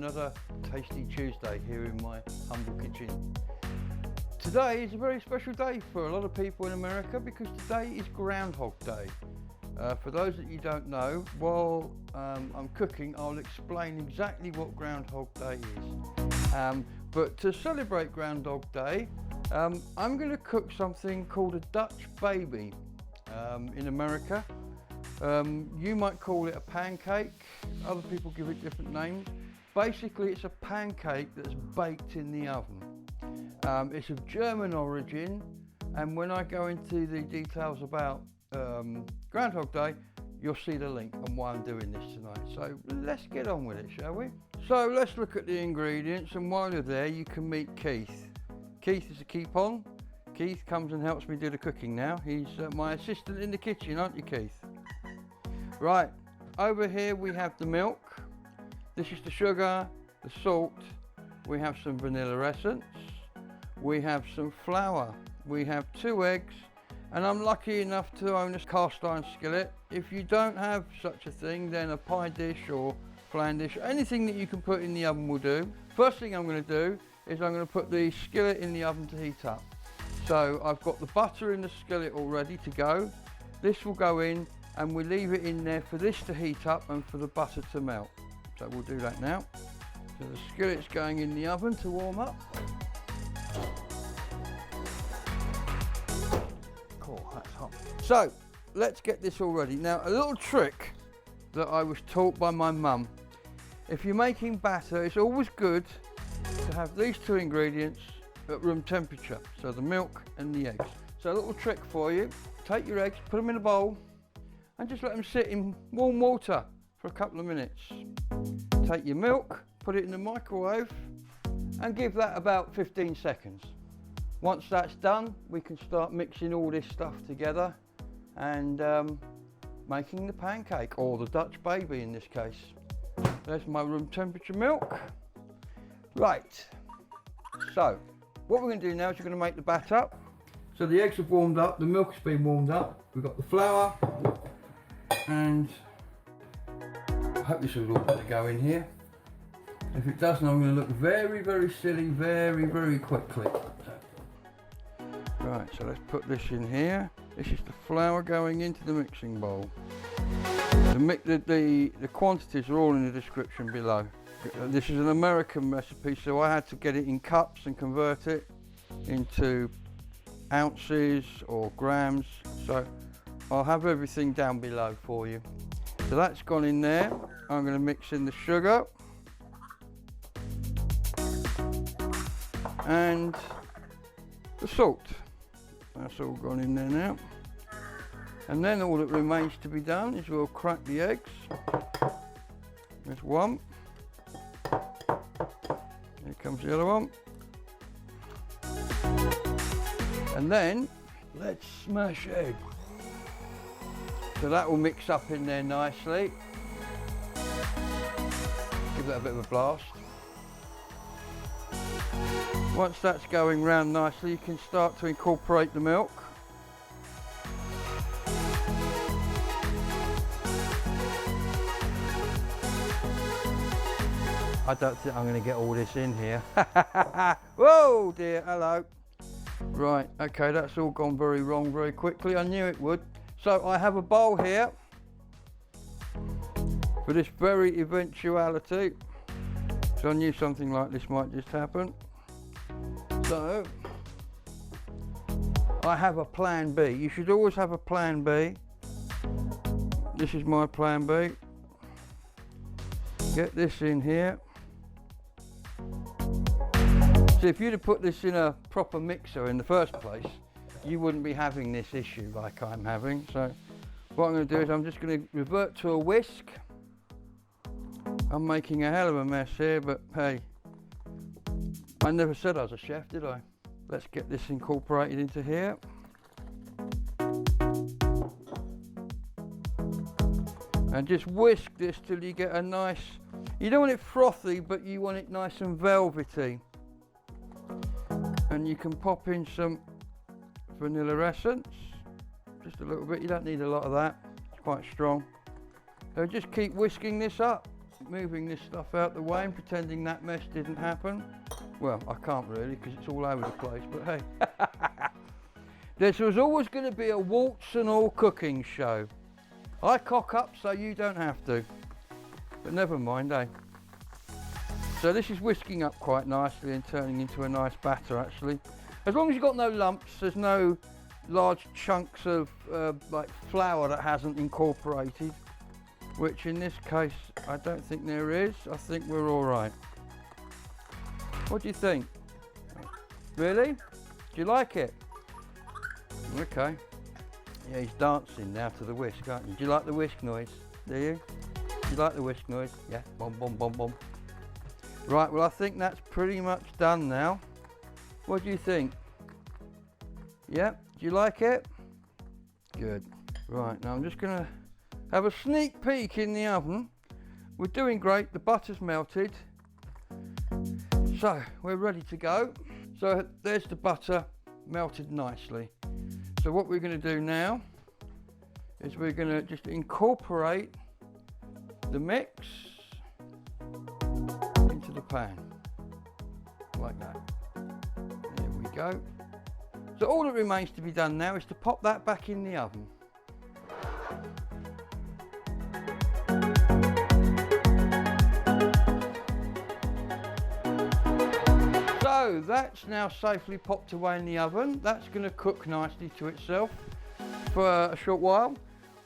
another tasty Tuesday here in my humble kitchen. Today is a very special day for a lot of people in America because today is Groundhog Day. For those that you don't know, while I'm cooking, I'll explain exactly what Groundhog Day is. But to celebrate Groundhog Day, I'm going to cook something called a Dutch baby in America. You might call it a pancake, other people give it different names. Basically it's a pancake that's baked in the oven. It's of German origin, and when I go into the details about Groundhog Day, you'll see the link on why I'm doing this tonight. So let's get on with it, shall we? So let's look at the ingredients, and while you're there you can meet Keith. Keith is a keep-on. Keith comes and helps me do the cooking now. He's my assistant in the kitchen, aren't you, Keith? Right, over here we have the milk. This is the sugar, the salt. We have some vanilla essence. We have some flour. We have 2 eggs. And I'm lucky enough to own a cast iron skillet. If you don't have such a thing, then a pie dish or flan dish, anything that you can put in the oven will do. First thing I'm going to do is I'm going to put the skillet in the oven to heat up. So I've got the butter in the skillet all ready to go. This will go in and we leave it in there for this to heat up and for the butter to melt. So we'll do that now. So the skillet's going in the oven to warm up. Cool, that's hot. So let's get this all ready. Now a little trick that I was taught by my mum. If you're making batter, it's always good to have these 2 ingredients at room temperature. So the milk and the eggs. So a little trick for you. Take your eggs, put them in a bowl and just let them sit in warm water for a couple of minutes. Take your milk, put it in the microwave and give that about 15 seconds. Once that's done, we can start mixing all this stuff together and making the pancake, or the Dutch baby in this case. There's my room temperature milk. Right, so what we're going to do now is we're going to make the batter. So the eggs have warmed up, the milk's been warmed up, we've got the flour, and I hope this will all better go in here. If it doesn't, I'm going to look very, very silly very, very quickly. Right, so let's put this in here. This is the flour going into the mixing bowl. The quantities are all in the description below. This is an American recipe, so I had to get it in cups and convert it into ounces or grams. So I'll have everything down below for you. So that's gone in there. I'm going to mix in the sugar and the salt. That's all gone in there now. And then all that remains to be done is we'll crack the eggs. There's one. Here comes the other one. And then let's smash egg. So that will mix up in there nicely. Give that a bit of a blast. Once that's going round nicely, you can start to incorporate the milk. I don't think I'm going to get all this in here. Whoa dear, hello. Right, okay, that's all gone very wrong very quickly. I knew it would. So I have a bowl here for this very eventuality. So I knew something like this might just happen. So I have a plan B. You should always have a plan B. This is my plan B. Get this in here. So if you'd have put this in a proper mixer in the first place, you wouldn't be having this issue like I'm having. So what I'm going to do is I'm just going to revert to a whisk. I'm making a hell of a mess here, but hey, I never said I was a chef, did I? Let's get this incorporated into here. And just whisk this till you get a nice, you don't want it frothy, but you want it nice and velvety. And you can pop in some vanilla essence, just a little bit. You don't need a lot of that, it's quite strong. So just keep whisking this up. moving this stuff out the way and pretending that mess didn't happen. Well, I can't really because it's all over the place, but hey. This was always going to be a warts and all cooking show. I cock up so you don't have to, but never mind, eh? So this is whisking up quite nicely and turning into a nice batter actually. As long as you've got no lumps, there's no large chunks of like flour that hasn't incorporated, which in this case I don't think there is. I think we're all right. What do you think? Really? Do you like it? Okay. Yeah, he's dancing now to the whisk, aren't you? Do you like the whisk noise? Do you? Do you like the whisk noise? Yeah, bom, bom, bom, bom. Right, well I think that's pretty much done now. What do you think? Yeah, do you like it? Good. Right, now I'm just gonna have a sneak peek in the oven. We're doing great, the butter's melted. So, we're ready to go. So there's the butter melted nicely. So what we're gonna do now is we're gonna just incorporate the mix into the pan, like that. There we go. So all that remains to be done now is to pop that back in the oven. So that's now safely popped away in the oven. That's going to cook nicely to itself for a short while.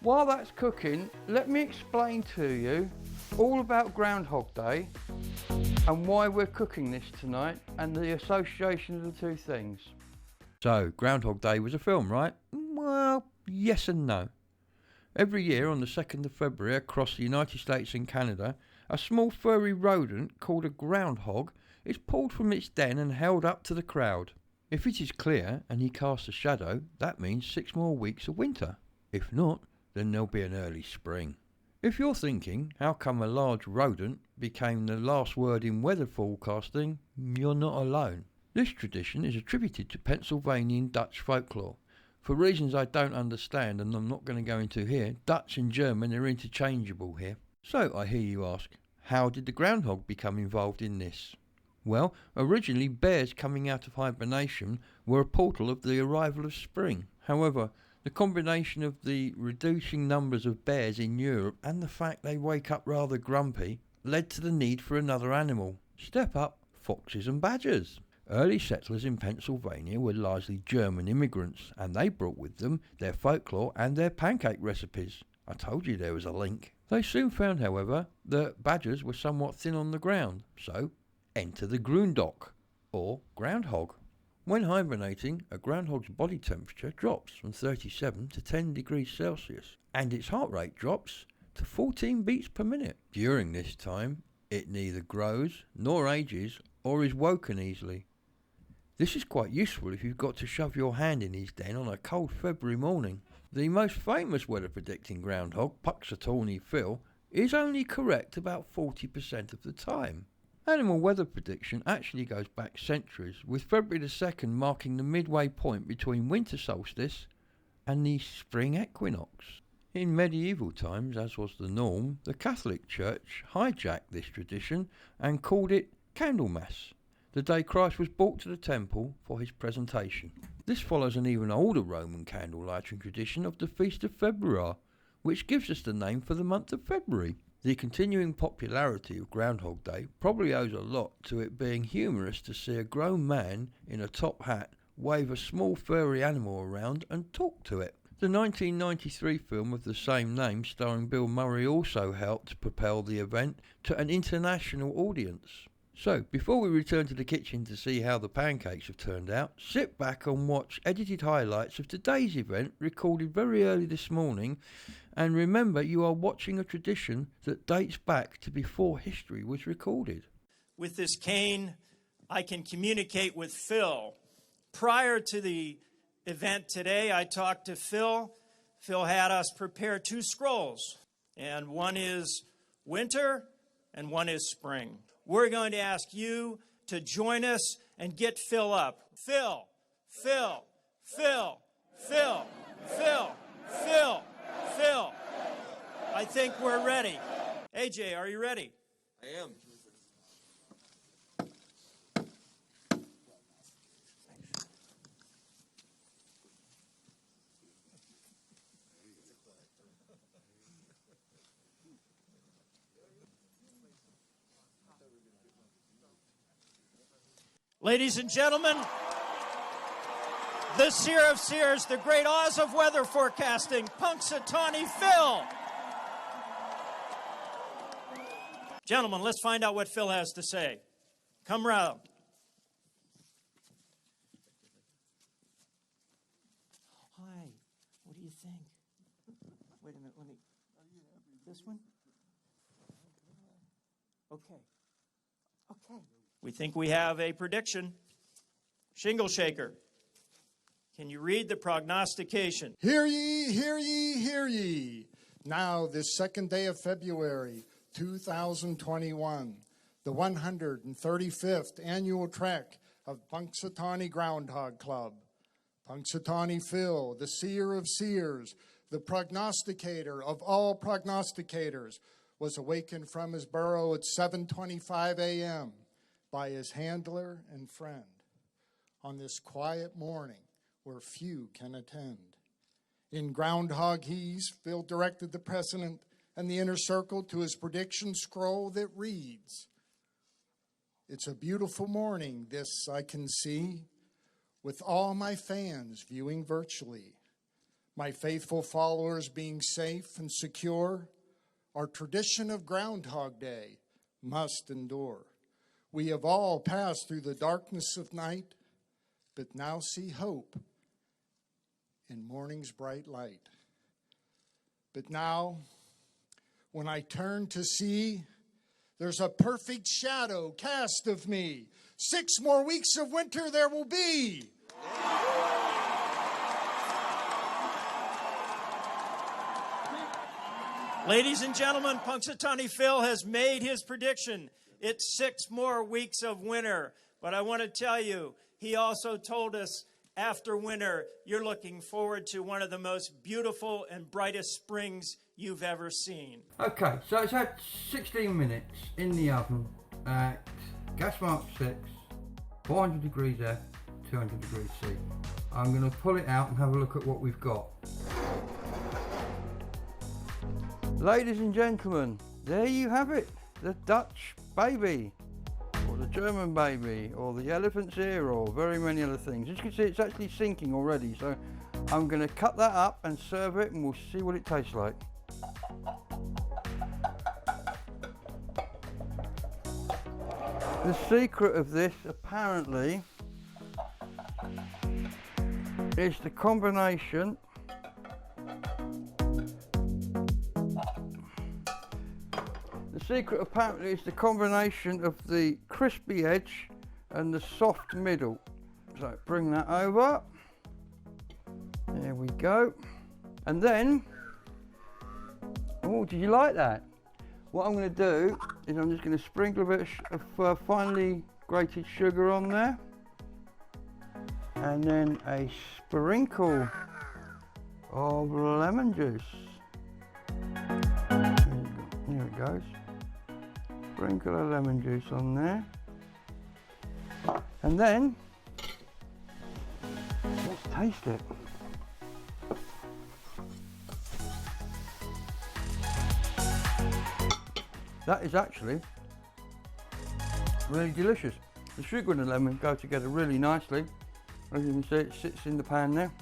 While that's cooking, let me explain to you all about Groundhog Day and why we're cooking this tonight and the association of the two things. So, Groundhog Day was a film, right? Well, yes and no. Every year on the 2nd of February across the United States and Canada, a small furry rodent called a groundhog is pulled from its den and held up to the crowd. If it is clear and he casts a shadow, that means 6 more weeks of winter. If not, then there'll be an early spring. If you're thinking, how come a large rodent became the last word in weather forecasting, you're not alone. This tradition is attributed to Pennsylvanian Dutch folklore. For reasons I don't understand and I'm not going to go into here, Dutch and German are interchangeable here. So I hear you ask, how did the groundhog become involved in this? Well, originally bears coming out of hibernation were a portal of the arrival of spring. However, the combination of the reducing numbers of bears in Europe and the fact they wake up rather grumpy led to the need for another animal. Step up, foxes and badgers. Early settlers in Pennsylvania were largely German immigrants, and they brought with them their folklore and their pancake recipes. I told you there was a link. They soon found, however, that badgers were somewhat thin on the ground, so enter the Groundhog, or groundhog. When hibernating, a groundhog's body temperature drops from 37 to 10 degrees Celsius, and its heart rate drops to 14 beats per minute. During this time, it neither grows nor ages or is woken easily. This is quite useful if you've got to shove your hand in his den on a cold February morning. The most famous weather predicting groundhog, Puxatawny Phil, is only correct about 40% of the time. Animal weather prediction actually goes back centuries, with February the 2nd marking the midway point between winter solstice and the spring equinox. In medieval times, as was the norm, the Catholic Church hijacked this tradition and called it Candlemas, the day Christ was brought to the temple for his presentation. This follows an even older Roman candle lighting tradition of the Feast of February, which gives us the name for the month of February. The continuing popularity of Groundhog Day probably owes a lot to it being humorous to see a grown man in a top hat wave a small furry animal around and talk to it. The 1993 film of the same name starring Bill Murray also helped propel the event to an international audience. So, before we return to the kitchen to see how the pancakes have turned out, sit back and watch edited highlights of today's event recorded very early this morning, and remember you are watching a tradition that dates back to before history was recorded. With this cane, I can communicate with Phil. Prior to the event today, I talked to Phil. Phil had us prepare 2 scrolls, and one is winter and one is spring. We're going to ask you to join us and get Phil up. Phil, Phil, Phil, Phil, Phil, Phil, Phil. I think we're ready. AJ, are you ready? I am. Ladies and gentlemen, the seer of seers, the great Oz of weather forecasting, Punxsutawney Phil. Gentlemen, let's find out what Phil has to say. Come round. Hi, what do you think? Wait a minute, let me. This one? Okay. Okay. We think we have a prediction. Shingle shaker. Can you read the prognostication? Hear ye, hear ye, hear ye. Now, this second day of February, 2021, the 135th annual trek of Punxsutawney Groundhog Club. Punxsutawney Phil, the seer of seers, the prognosticator of all prognosticators, was awakened from his burrow at 7:25 a.m. by his handler and friend on this quiet morning where few can attend. In Groundhog He's, Phil directed the president and the inner circle to his prediction scroll that reads, "It's a beautiful morning, this I can see, with all my fans viewing virtually. My faithful followers being safe and secure, our tradition of Groundhog Day must endure. We have all passed through the darkness of night, but now see hope in morning's bright light. But now, when I turn to see, there's a perfect shadow cast of me. 6 more weeks of winter there will be." Ladies and gentlemen, Punxsutawney Phil has made his prediction. It's 6 more weeks of winter. But I want to tell you, he also told us after winter, you're looking forward to one of the most beautiful and brightest springs you've ever seen. Okay, so it's had 16 minutes in the oven at gas mark 6, 400 degrees F, 200 degrees C. I'm going to pull it out and have a look at what we've got. Ladies and gentlemen, there you have it, the Dutch baby, or the German baby, or the elephant's ear, or very many other things. As you can see, it's actually sinking already, so I'm going to cut that up and serve it, and we'll see what it tastes like. The secret of this, apparently, is the combination of the crispy edge and the soft middle. So bring that over. There we go. And then, oh, did you like that? What I'm going to do is I'm just going to sprinkle a bit of finely grated sugar on there. And then a sprinkle of lemon juice. Here it goes. Sprinkle of lemon juice on there. And then, let's taste it. That is actually really delicious. The sugar and the lemon go together really nicely. As you can see, it sits in the pan there.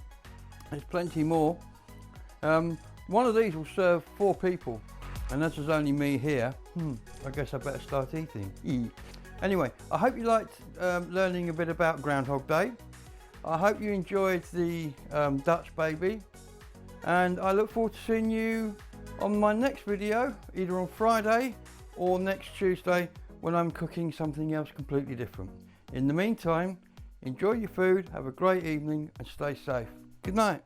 There's plenty more. One of these will serve 4 people, and as there's only me here, I guess I better start eating. Anyway, I hope you liked learning a bit about Groundhog Day. I hope you enjoyed the Dutch baby, and I look forward to seeing you on my next video, either on Friday or next Tuesday, when I'm cooking something else completely different. In the meantime, enjoy your food, have a great evening, and stay safe. Good night.